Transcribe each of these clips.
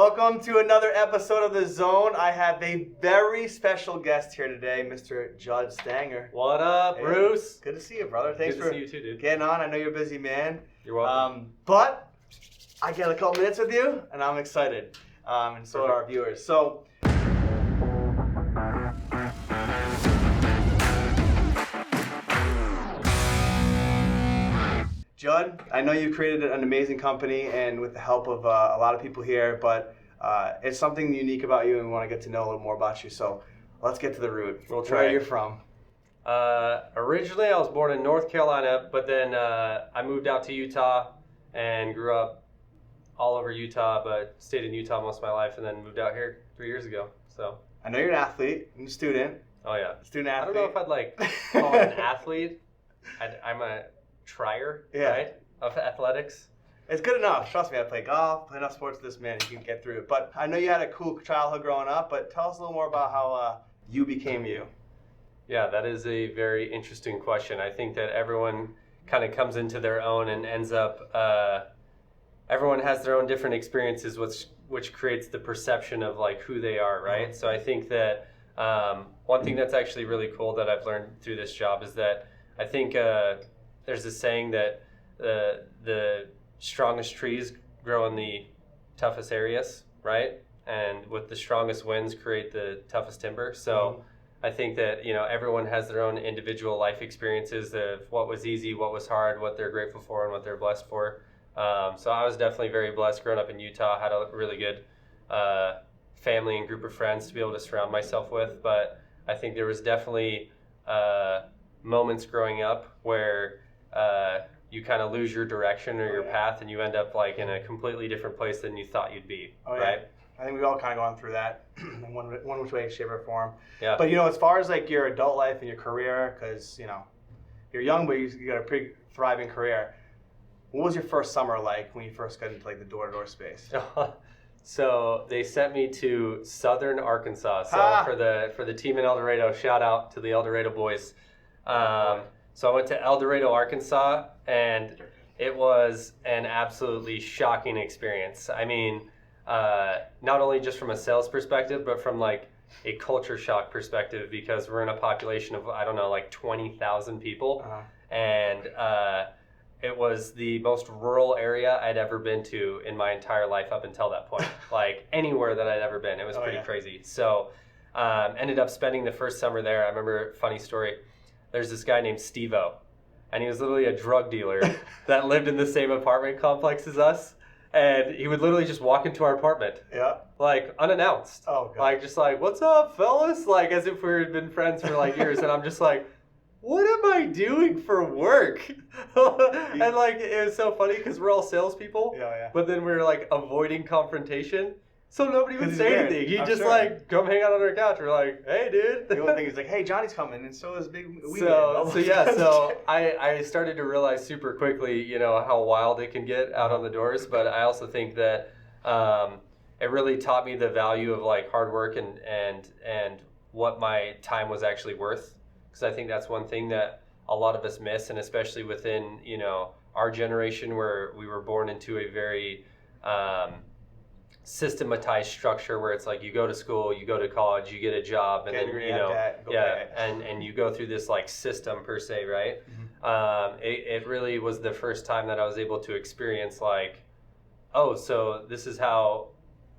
Welcome to another episode of The Zone. I have a very special guest here today, Mr. Judd Stanger. What up, Hey, Bruce? Good to see you, brother. Thanks Good for to see you too, dude. getting on. I know you're a busy man. You're welcome. But I get a couple minutes with you, and I'm excited. And so are our viewers. So, Judd, I know you created an amazing company and with the help of a lot of people here, but it's something unique about you and we want to get to know a little more about you. So let's get to the root. We'll try. Where are you from? Originally, I was born in North Carolina, but then I moved out to Utah and grew up all over Utah, but stayed in Utah most of my life and then moved out here 3 years ago. So I know you're an athlete, you're a student. Oh, yeah. Student athlete. I don't know if I'd call it an athlete. I'm a trier, right, of athletics. It's good enough. Trust me, I play golf, play enough sports with this man, you can get through it. But I know you had a cool childhood growing up, but tell us a little more about how you became you. Yeah, that is a very interesting question. I think that everyone kind of comes into their own and ends up, everyone has their own different experiences, which creates the perception of like who they are, right? So I think that one thing that's actually really cool that I've learned through this job is that I think there's a saying that the strongest trees grow in the toughest areas, right? And with the strongest winds create the toughest timber. So I think that, you know, everyone has their own individual life experiences of what was easy, what was hard, what they're grateful for, and what they're blessed for. So I was definitely very blessed growing up in Utah. Had a really good family and group of friends to be able to surround myself with. But I think there was definitely moments growing up where you kind of lose your direction or your path and you end up like in a completely different place than you thought you'd be, right? I think we've all kind of gone through that in one which way, shape, or form. Yeah. But, you know, as far as like your adult life and your career, because, you know, you're young, but you got a pretty thriving career. What was your first summer like when you first got into like the door-to-door space? So they sent me to Southern Arkansas. So for the team in El Dorado, shout out to the El Dorado boys. So I went to El Dorado, Arkansas, and it was an absolutely shocking experience. I mean, not only just from a sales perspective, but from like a culture shock perspective, because we're in a population of, I don't know, like 20,000 people. And it was the most rural area I'd ever been to in my entire life up until that point. Like anywhere that I'd ever been. It was pretty crazy. So ended up spending the first summer there. I remember, funny story, there's this guy named Steve-O, and he was literally a drug dealer that lived in the same apartment complex as us. And he would literally just walk into our apartment. Yeah. Like, unannounced. Oh, God. Like, just like, what's up, fellas? Like, as if we had been friends for, like, years. And I'm just like, what am I doing for work? And, like, it was so funny because we're all salespeople. Yeah. But then we were, like, avoiding confrontation. So nobody would say anything. He'd just, like, come hang out on our couch. We're like, hey, dude. The only thing is like, hey, Johnny's coming. And so is Big Weekend. So I started to realize super quickly, you know, how wild it can get out on the doors. But I also think that it really taught me the value of, like, hard work and what my time was actually worth. Because I think that's one thing that a lot of us miss, and especially within, you know, our generation where we were born into a very systematized structure where it's like you go to school, you go to college, you get a job, and then you know, and you go through this like system per se, right? It really was the first time that I was able to experience like, oh, so this is how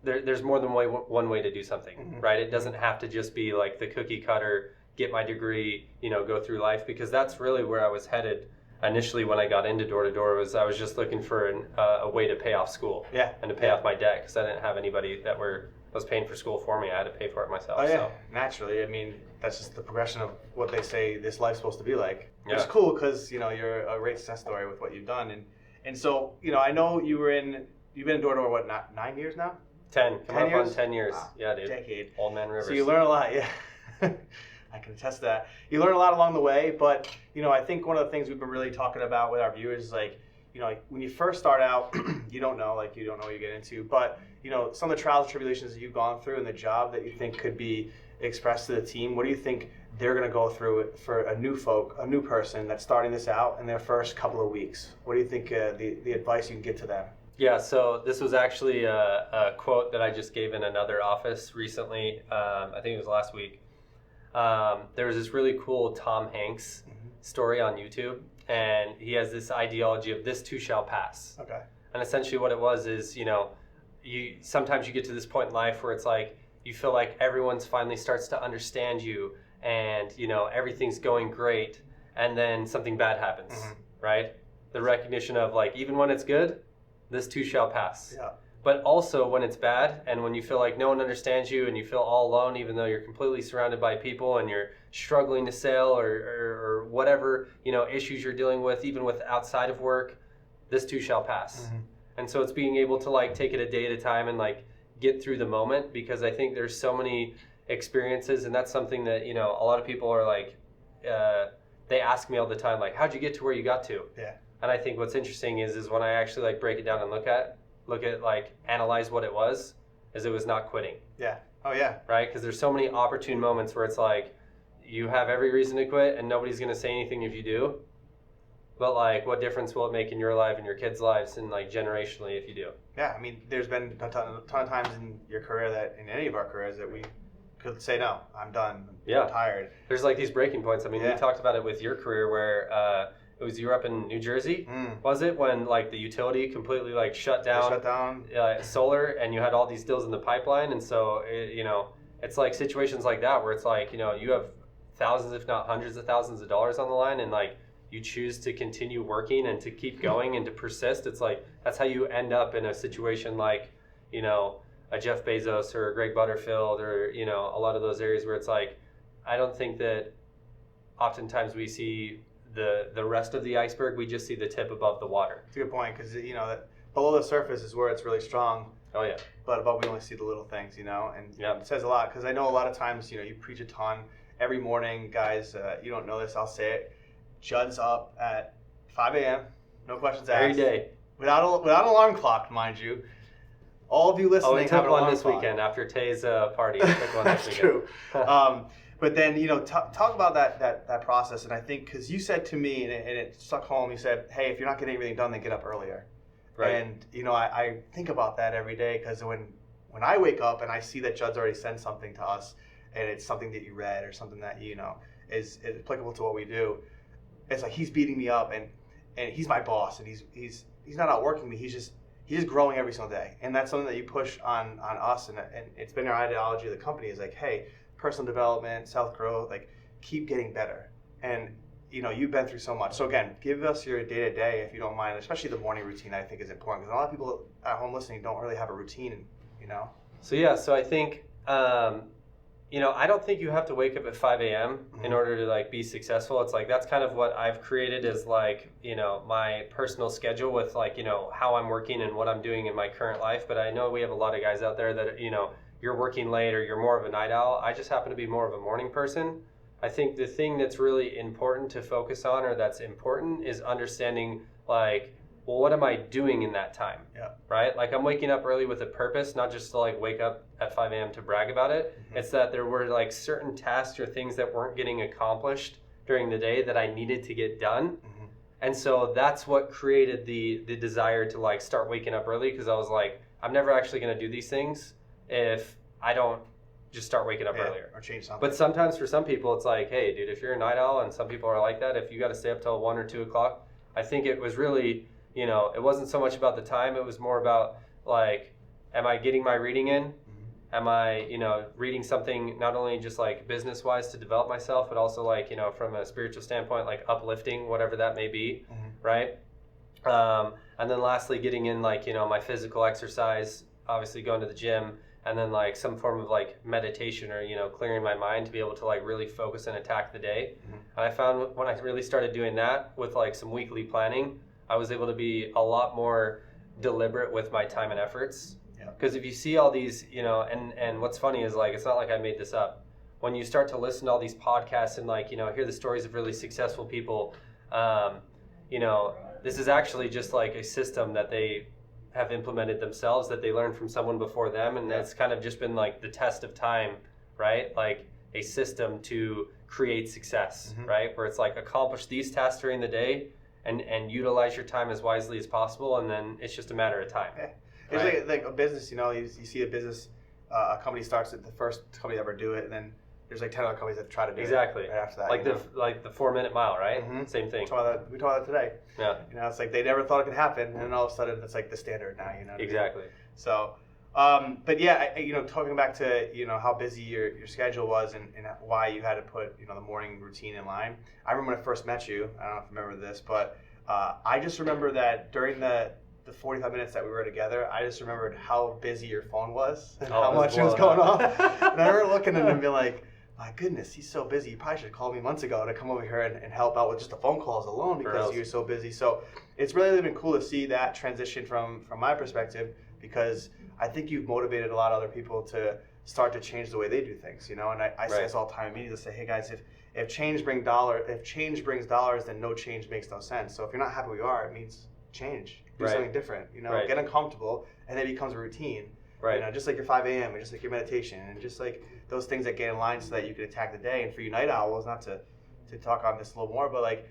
there's more than one way to do something, right? It doesn't have to just be like the cookie cutter, get my degree, you know, go through life, because that's really where I was headed. Initially, when I got into door-to-door, I was just looking for a way to pay off school and to pay off my debt, because I didn't have anybody that was paying for school for me. I had to pay for it myself. So. Naturally. I mean, that's just the progression of what they say this life's supposed to be like. It's cool because, you know, you're a great success story with what you've done. And so, you know, I know you've been in door-to-door, what, 9 years now? 10. Coming up on 10 years. Wow. Yeah, dude. Decade. Old Man Rivers. So you learn a lot, I can attest to that. You learn a lot along the way, but, you know, I think one of the things we've been really talking about with our viewers is like, you know, like when you first start out, you don't know what you get into, but, you know, some of the trials and tribulations that you've gone through in the job that you think could be expressed to the team, what do you think they're going to go through for a new person that's starting this out in their first couple of weeks? What do you think the advice you can give to them? Yeah, so this was actually a quote that I just gave in another office recently. I think it was last week. There was this really cool Tom Hanks story on YouTube, and he has this ideology of this too shall pass. Okay. And essentially what it was is, sometimes you get to this point in life where it's like you feel like everyone's finally starts to understand you, and everything's going great, and then something bad happens, right? The recognition of like, even when it's good, this too shall pass. Yeah. But also when it's bad, and when you feel like no one understands you and you feel all alone, even though you're completely surrounded by people and you're struggling to sell or whatever, issues you're dealing with, even with outside of work, this too shall pass. And so it's being able to like take it a day at a time and like get through the moment, because I think there's so many experiences, and that's something that, a lot of people are like, they ask me all the time, like, how'd you get to where you got to? Yeah. And I think what's interesting is when I actually like break it down and look at like analyze what it was not quitting. Yeah. Oh yeah. Right? Because there's so many opportune moments where it's like you have every reason to quit and nobody's going to say anything if you do. But like, what difference will it make in your life and your kids' lives and like generationally if you do? Yeah, I mean, there's been a ton of times in your career that, in any of our careers, that we could say, no, I'm done. I'm tired. There's like these breaking points. I mean, we talked about it with your career where you were up in New Jersey, was it, when like the utility completely like shut down solar, and you had all these deals in the pipeline, and so it's like situations like that where it's like you have thousands, if not hundreds of thousands of dollars on the line, and like you choose to continue working and to keep going and to persist. It's like that's how you end up in a situation like a Jeff Bezos or a Greg Butterfield or a lot of those areas where it's like, I don't think that oftentimes we see the rest of the iceberg. We just see the tip above the water. It's a good point, because that below the surface is where it's really strong. Oh yeah. But above, we only see the little things, and it says a lot, because I know a lot of times you preach a ton every morning, guys. You don't know this, I'll say it. Judd's up at 5 a.m. No questions asked. Every day. Without an alarm clock, mind you. All of you listening. Oh, we took one this weekend after Tay's party. I took one this weekend. True. But then, talk about that process. And I think, because you said to me, and it stuck home, you said, hey, if you're not getting everything done, then get up earlier. Right. And, I think about that every day, because when I wake up and I see that Judd's already sent something to us, and it's something that you read or something that, is applicable to what we do, it's like he's beating me up, and he's my boss, and he's not outworking me. He's just growing every single day. And that's something that you push on us, and it's been our ideology of the company, is like, hey, personal development, self-growth, like keep getting better. And you've been through so much. So again, give us your day-to-day, if you don't mind, especially the morning routine. I think is important, because a lot of people at home listening don't really have a routine, So I think I don't think you have to wake up at 5 a.m. in order to like be successful. It's like that's kind of what I've created as like my personal schedule with like how I'm working and what I'm doing in my current life. But I know we have a lot of guys out there that you're working late or you're more of a night owl. I just happen to be more of a morning person. I think the thing that's really important to focus on, or that's important, is understanding like, well, what am I doing in that time? Yeah. Right? Like I'm waking up early with a purpose, not just to like wake up at 5 a.m. to brag about it. It's that there were like certain tasks or things that weren't getting accomplished during the day that I needed to get done. And so that's what created the desire to like start waking up early, because I was like, I'm never actually going to do these things if I don't just start waking up earlier. Or change something. But sometimes for some people it's like, hey dude, if you're a night owl, and some people are like that, if you got to stay up till 1 or 2 o'clock, I think it was really, it wasn't so much about the time, it was more about like, am I getting my reading in? Am I, reading something not only just like business wise to develop myself, but also like, from a spiritual standpoint, like uplifting, whatever that may be. Right. And then lastly, getting in like, my physical exercise, obviously going to the gym, and then like some form of like meditation or, clearing my mind to be able to like really focus and attack the day. And I found when I really started doing that with like some weekly planning, I was able to be a lot more deliberate with my time and efforts. Because if you see all these, and what's funny is like, it's not like I made this up. When you start to listen to all these podcasts and like, hear the stories of really successful people, this is actually just like a system that they have implemented themselves, that they learned from someone before them. And that's kind of just been like the test of time, right? Like a system to create success, right? Where it's like accomplish these tasks during the day, and utilize your time as wisely as possible, and then it's just a matter of time. Yeah. It's right? like a business, you see a business, a company starts at the first company to ever do it, and then there's like 10 other companies that try to do it right after that. Like the 4-minute mile, right? Mm-hmm. Same thing. We talked about that today. Yeah. It's like they never thought it could happen, and then all of a sudden it's like the standard now. Exactly. So, but yeah, talking back to how busy your schedule was and why you had to put the morning routine in line. I remember when I first met you. I don't know if you remember this, but I just remember that during the 45 minutes that we were together, I just remembered how busy your phone was and how much it was going off. And I remember looking at him and being like, my goodness, he's so busy. You probably should have called me months ago to come over here and help out with just the phone calls alone because you're so busy. So it's really been cool to see that transition from my perspective, because I think you've motivated a lot of other people to start to change the way they do things. And I say this all the time in meetings. I say, hey guys, if change brings dollars, then no change makes no sense. So if you're not happy where you are, it means change. Do something different. Get uncomfortable, and then it becomes a routine. Right. Just like your 5 a.m. and just like your meditation and just like those things that get in line so that you can attack the day. And for you night owls, not to talk on this a little more, but like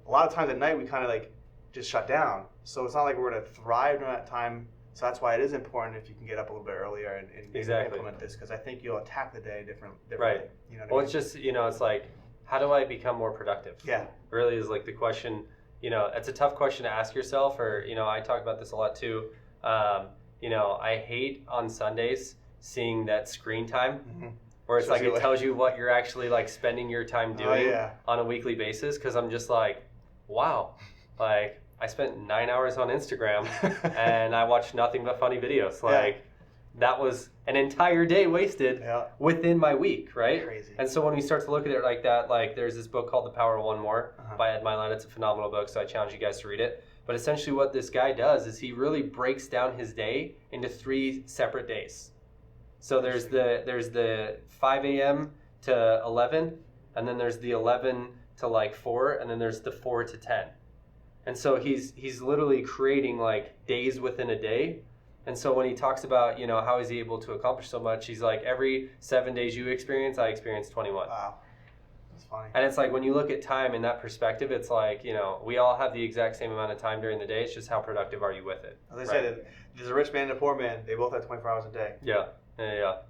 a lot of times at night we kind of like just shut down. So it's not like we're going to thrive during that time. So that's why it is important if you can get up a little bit earlier and implement this, because I think you'll attack the day differently. Right. It's just, it's like, how do I become more productive? Yeah. Really is like the question, it's a tough question to ask yourself, or, I talk about this a lot too. I hate on Sundays seeing that screen time where it's like it tells you what you're actually like spending your time doing on a weekly basis, because I'm just like, wow, like I spent 9 hours on Instagram and I watched nothing but funny videos. Like that was an entire day wasted within my week, right? Crazy. And so when we start to look at it like that, like there's this book called The Power of One More by Ed Milan. It's a phenomenal book, so I challenge you guys to read it. But essentially what this guy does is he really breaks down his day into 3 separate days. So there's the 5 a.m. to 11, and then there's the 11 to like 4, and then there's the 4 to 10. And so he's literally creating like days within a day. And so when he talks about, how is he able to accomplish so much, he's like, every 7 days you experience, I experience 21. Wow. That's funny. And it's like when you look at time in that perspective, it's like, we all have the exact same amount of time during the day. It's just how productive are you with it? As I said, there's a rich man and a poor man. They both have 24 hours a day. Yeah.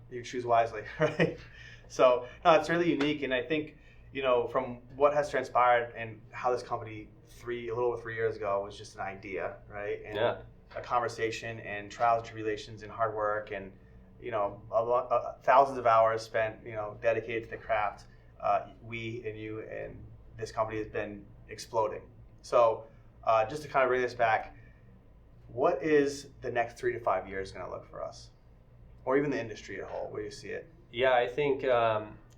You choose wisely, right? So, no, it's really unique. And I think, from what has transpired and how this company a little over 3 years ago was just an idea, right? And a conversation and trials and tribulations and hard work and, thousands of hours spent, dedicated to the craft. We and you and this company has been exploding. So just to kind of bring this back, what is the next 3 to 5 years going to look for us? Or even the industry as a whole, where you see it? Yeah, I think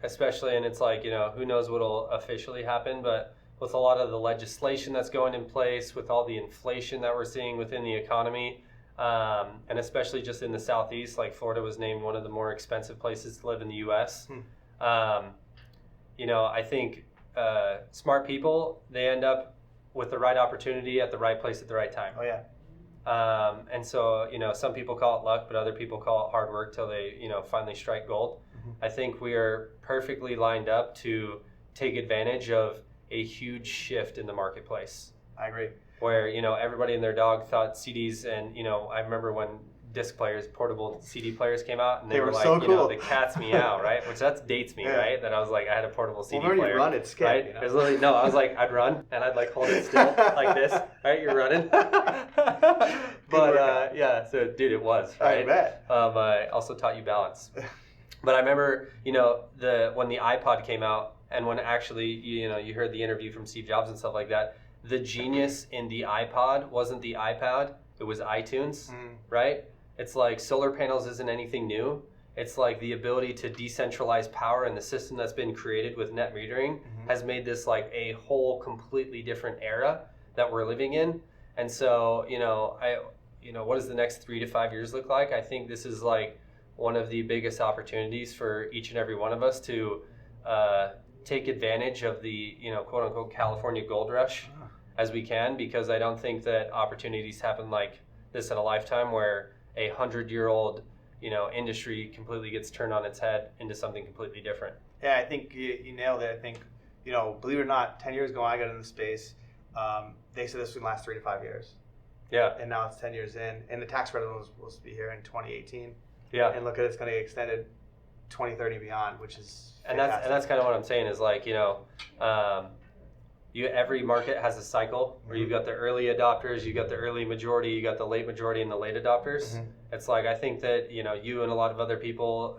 especially, and it's like, who knows what will officially happen, but with a lot of the legislation that's going in place, with all the inflation that we're seeing within the economy, and especially just in the Southeast, like Florida was named one of the more expensive places to live in the U.S. I think smart people, they end up with the right opportunity at the right place at the right time. Oh, yeah. And so, some people call it luck, but other people call it hard work till they, finally strike gold. I think we are perfectly lined up to take advantage of a huge shift in the marketplace. I agree. Where, everybody and their dog thought CDs, and, I remember when disc players, portable CD players came out, and they were like, so cool. The cat's meow, right? Which dates me, right? That I was like, I had a portable CD player. You run, it's scary, right? It was literally, no, I was like, I'd run, and I'd like hold it still like this, right? You're running. But yeah, so dude, it was, right? I bet. I also taught you balance. But I remember, when the iPod came out, and when actually, you heard the interview from Steve Jobs and stuff like that, the genius in the iPod wasn't the iPad, it was iTunes, right? It's like solar panels isn't anything new. It's like the ability to decentralize power, and the system that's been created with net metering has made this like a whole completely different era that we're living in. And so, what does the next 3 to 5 years look like? I think this is like one of the biggest opportunities for each and every one of us to take advantage of the, quote unquote California gold rush as we can, because I don't think that opportunities happen like this in a lifetime where a 100-year-old, industry completely gets turned on its head into something completely different. Yeah, I think you nailed it. I think, believe it or not, 10 years ago I got into the space, They said this would last 3 to 5 years. Yeah. And now it's 10 years in, and the tax credit was supposed to be here in 2018. Yeah. And look at it's going to get extended 2030 beyond, which is and fantastic. that's kind of what I'm saying is like, you know, every market has a cycle where you've got the early adopters, you got the early majority, you got the late majority, and the late adopters. It's like, I think that, you know, you and a lot of other people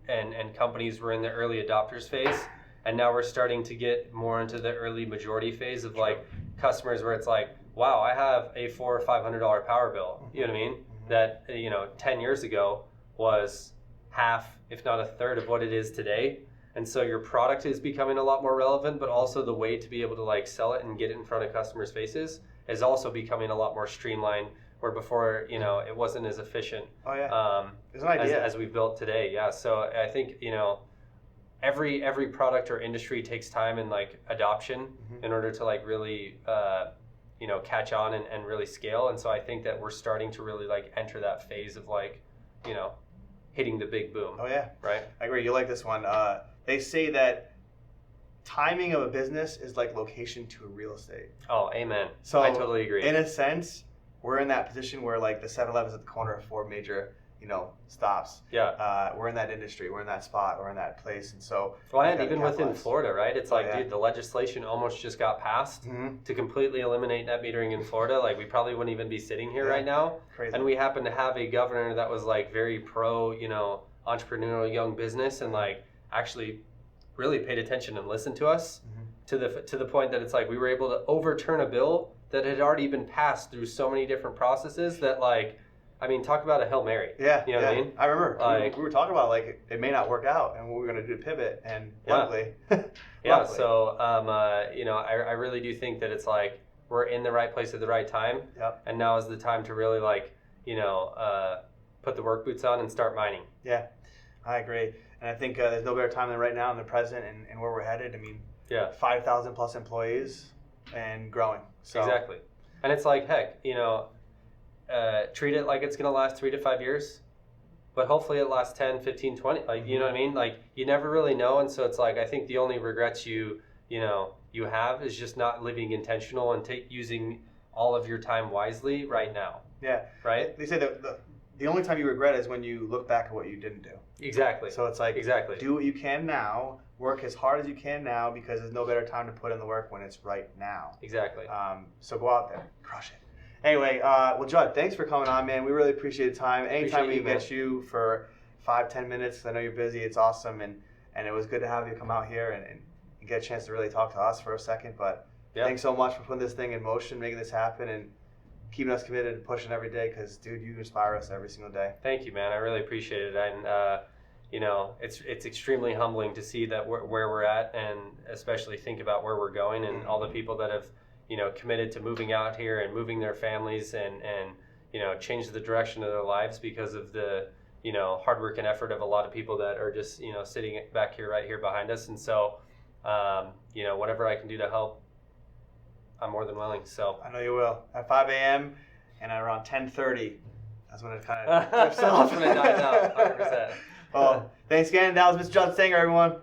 and companies were in the early adopters phase, and now we're starting to get more into the early majority phase of like customers where it's like, wow, I have a $400 or $500 power bill. You know what I mean? That, you know, 10 years ago was half, if not a third of what it is today. And so your product is becoming a lot more relevant, but also the way to be able to like sell it and get it in front of customers' faces is also becoming a lot more streamlined, where before, you know, it wasn't as efficient. Oh yeah. There's an idea. As we've built today. Yeah. So I think, you know, every product or industry takes time and like adoption in order to like really you know, catch on and really scale. And so I think that we're starting to really like enter that phase of like, you know, hitting the big boom. Oh yeah. Right. I agree. You like this one. They say that timing of a business is like location to a real estate. Oh, amen. So I totally agree. In a sense, we're in that position where like the 7-Eleven's at the corner of 4 major, you know, stops. Yeah. We're in that industry. We're in that spot. We're in that place. And so. Well, and even within Florida, right? It's like, yeah. dude, the legislation almost just got passed to completely eliminate net metering in Florida. Like, we probably wouldn't even be sitting here right now. Crazy. And we happen to have a governor that was like very pro, you know, entrepreneurial young business, and like actually really paid attention and listened to us to the point that it's like we were able to overturn a bill that had already been passed through so many different processes that, like, I mean, talk about a Hail Mary. Yeah. You know what I mean? I remember like, we were talking about like it may not work out and we were going to do a pivot, and luckily. Yeah. So, you know, I really do think that it's like we're in the right place at the right time. Yep. And now is the time to really like, you know, put the work boots on and start mining. Yeah, I agree. And I think there's no better time than right now in the present and where we're headed. I mean, 5,000 plus employees and growing. So. Exactly. And it's like, heck, you know, treat it like it's going to last 3 to 5 years, but hopefully it lasts 10, 15, 20. Like, you know what I mean? Like, you never really know. And so it's like, I think the only regrets you have is just not living intentional and using all of your time wisely right now. Yeah. Right? They say that the only time you regret is when you look back at what you didn't do. Exactly. So it's like, exactly. Do what you can now, work as hard as you can now, because there's no better time to put in the work when it's right now. Exactly. So go out there, crush it. Anyway, well, Judd, thanks for coming on, man. We really appreciate the time. Anytime we can get you for 5-10 minutes, I know you're busy, it's awesome. And it was good to have you come out here and get a chance to really talk to us for a second. But thanks so much for putting this thing in motion, making this happen, and keeping us committed and pushing every day, because, dude, you inspire us every single day. Thank you, man. I really appreciate it. And, you know, it's extremely humbling to see that where we're at, and especially think about where we're going and all the people that have, you know, committed to moving out here and moving their families and you know, change the direction of their lives because of the, you know, hard work and effort of a lot of people that are just, you know, sitting back here, right here behind us. And so, you know, whatever I can do to help, I'm more than willing. So I know you will. At 5 a.m. and at around 10:30, that's when it kind of drifts off. That's when it dies out, 100%. Well, thanks again. That was Mr. Judd Stanger, everyone.